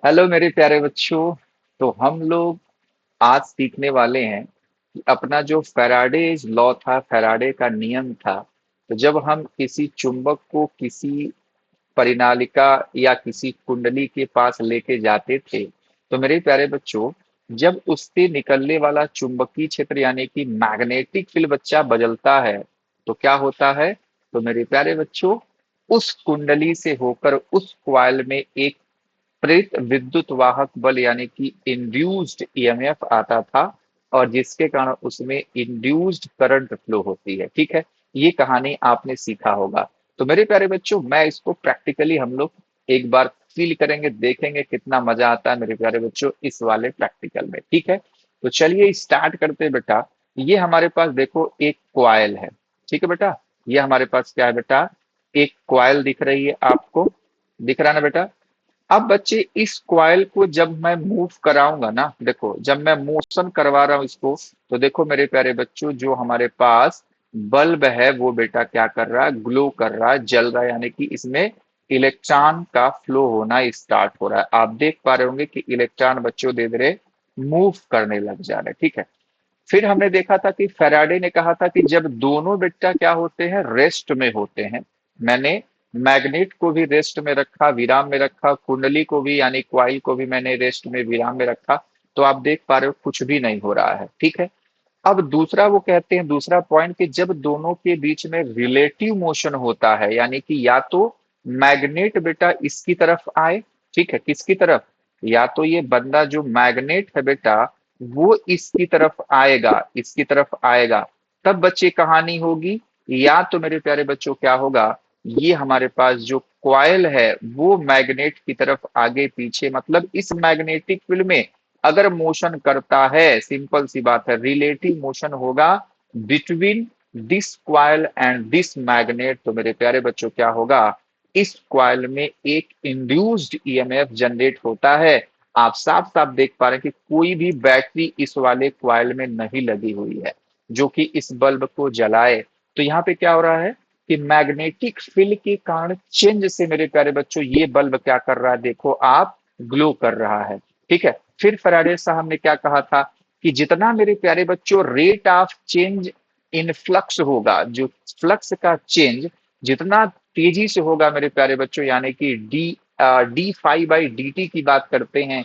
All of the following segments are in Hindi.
हेलो मेरे प्यारे बच्चों। तो हम लोग आज सीखने वाले हैं कि अपना जो फैराडेज लॉ था, फैराडे का नियम था। तो जब हम किसी चुंबक को किसी परिनालिका या किसी कुंडली के पास लेके जाते थे, तो मेरे प्यारे बच्चों, जब उससे निकलने वाला चुंबकीय क्षेत्र यानी कि मैग्नेटिक फील्ड बच्चा बदलता है, तो क्या होता है? तो मेरे प्यारे बच्चों, उस कुंडली से होकर उस कॉइल में एक प्रेरित विद्युत वाहक बल यानी कि इंड्यूस्ड ईएमएफ आता था, और जिसके कारण उसमें इंड्यूस्ड करंट फ्लो होती है। ठीक है, ये कहानी आपने सीखा होगा। तो मेरे प्यारे बच्चों, मैं इसको प्रैक्टिकली हम लोग एक बार फील करेंगे, देखेंगे कितना मजा आता है मेरे प्यारे बच्चों इस वाले प्रैक्टिकल में। ठीक है, तो चलिए स्टार्ट करते हैं बेटा। ये हमारे पास देखो एक क्वाइल है। ठीक है बेटा, ये हमारे पास क्या है बेटा? एक क्वाइल दिख रही है आपको, दिख रहा है ना बेटा? अब बच्चे इस कॉइल को जब मैं मूव कराऊंगा ना, देखो जब मैं मोशन करवा रहा हूं इसको, तो देखो मेरे प्यारे बच्चों, जो हमारे पास बल्ब है वो बेटा क्या कर रहा है? ग्लो कर रहा है, जल रहा है, यानी कि इसमें इलेक्ट्रॉन का फ्लो होना स्टार्ट हो रहा है। आप देख पा रहे होंगे कि इलेक्ट्रॉन बच्चों धीरे धीरे मूव करने लग जा रहे हैं। ठीक है, फिर हमने देखा था कि फैराडे ने कहा था कि जब दोनों बेटा क्या होते हैं? रेस्ट में होते हैं। मैंने मैग्नेट को भी रेस्ट में रखा, विराम में रखा, कुंडली को भी यानी क्वाइल को भी मैंने रेस्ट में विराम में रखा। तो आप देख पा रहे हो कुछ भी नहीं हो रहा है। ठीक है, अब दूसरा वो कहते हैं, दूसरा पॉइंट, कि जब दोनों के बीच में रिलेटिव मोशन होता है, यानी कि या तो मैग्नेट बेटा इसकी तरफ आए, ठीक है, किसकी तरफ? या तो ये बंदा जो मैग्नेट है बेटा, वो इसकी तरफ आएगा, इसकी तरफ आएगा। तब बच्चे कहानी होगी। या तो मेरे प्यारे बच्चों क्या होगा? ये हमारे पास जो कॉइल है वो मैग्नेट की तरफ आगे पीछे, मतलब इस मैग्नेटिक फील्ड में अगर मोशन करता है, सिंपल सी बात है, रिलेटिव मोशन होगा between this coil and this magnet. तो मेरे प्यारे बच्चों क्या होगा? इस क्वाइल में एक इंड्यूस्ड ईएमएफ जनरेट होता है। आप साफ साफ देख पा रहे हैं कि कोई भी बैटरी इस वाले क्वाइल में नहीं लगी हुई है जो कि इस बल्ब को जलाए। तो यहाँ पे क्या हो रहा है कि मैग्नेटिक फील्ड के कारण चेंज से मेरे प्यारे बच्चों ये बल्ब क्या कर रहा है? देखो आप, ग्लो कर रहा है। ठीक है, फिर फैराडे साहब ने क्या कहा था कि जितना मेरे प्यारे बच्चों rate of change in flux होगा, जो फ्लक्स का चेंज जितना तेजी से होगा मेरे प्यारे बच्चों, यानी कि D phi by D T की बात करते हैं,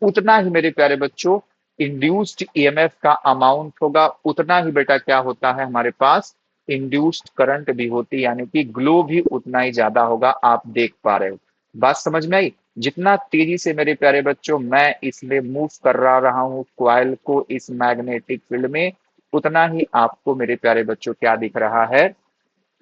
उतना ही मेरे प्यारे बच्चों इंड्यूस्ड ईएमएफ का अमाउंट होगा, उतना ही बेटा क्या होता है हमारे पास? इंड्यूस्ड करंट भी होती है, यानी कि ग्लो भी उतना ही ज्यादा होगा। आप देख पा रहे हो, बात समझ में आई? जितना तेजी से मेरे प्यारे बच्चों मैं इसमें मूव कर रहा हूं क्वाइल को इस मैग्नेटिक फील्ड में, उतना ही आपको मेरे प्यारे बच्चों क्या दिख रहा है?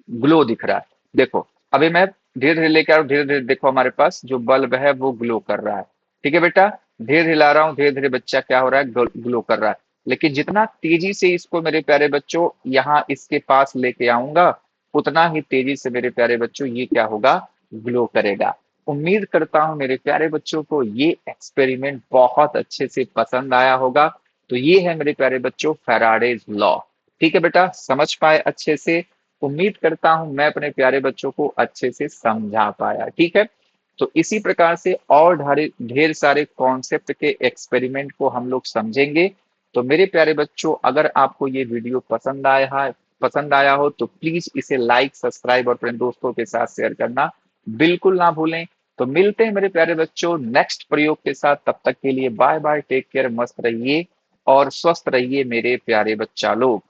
ग्लो दिख रहा है। देखो अभी मैं धीरे धीरे लेके आ रहा हूं, धीरे धीरे देखो हमारे पास जो बल्ब है वो ग्लो कर रहा है। ठीक है बेटा, धीरे धीरे ला रहा हूं, धीरे धीरे बच्चा क्या हो रहा है? ग्लो कर रहा है। लेकिन जितना तेजी से इसको मेरे प्यारे बच्चों यहाँ इसके पास लेके आऊंगा, उतना ही तेजी से मेरे प्यारे बच्चों ये क्या होगा? ग्लो करेगा। उम्मीद करता हूं मेरे प्यारे बच्चों को ये एक्सपेरिमेंट बहुत अच्छे से पसंद आया होगा। तो ये है मेरे प्यारे बच्चों फैराडेज लॉ। ठीक है बेटा, समझ पाए अच्छे से? उम्मीद करता हूं मैं अपने प्यारे बच्चों को अच्छे से समझा पाया। ठीक है, तो इसी प्रकार से और ढेर ढेर सारे कॉन्सेप्ट के एक्सपेरिमेंट को हम लोग समझेंगे। तो मेरे प्यारे बच्चों, अगर आपको ये वीडियो पसंद आया हो तो प्लीज इसे लाइक, सब्सक्राइब और अपने दोस्तों के साथ शेयर करना बिल्कुल ना भूलें। तो मिलते हैं मेरे प्यारे बच्चों नेक्स्ट प्रयोग के साथ। तब तक के लिए बाय बाय, टेक केयर, मस्त रहिए और स्वस्थ रहिए मेरे प्यारे बच्चा लोग।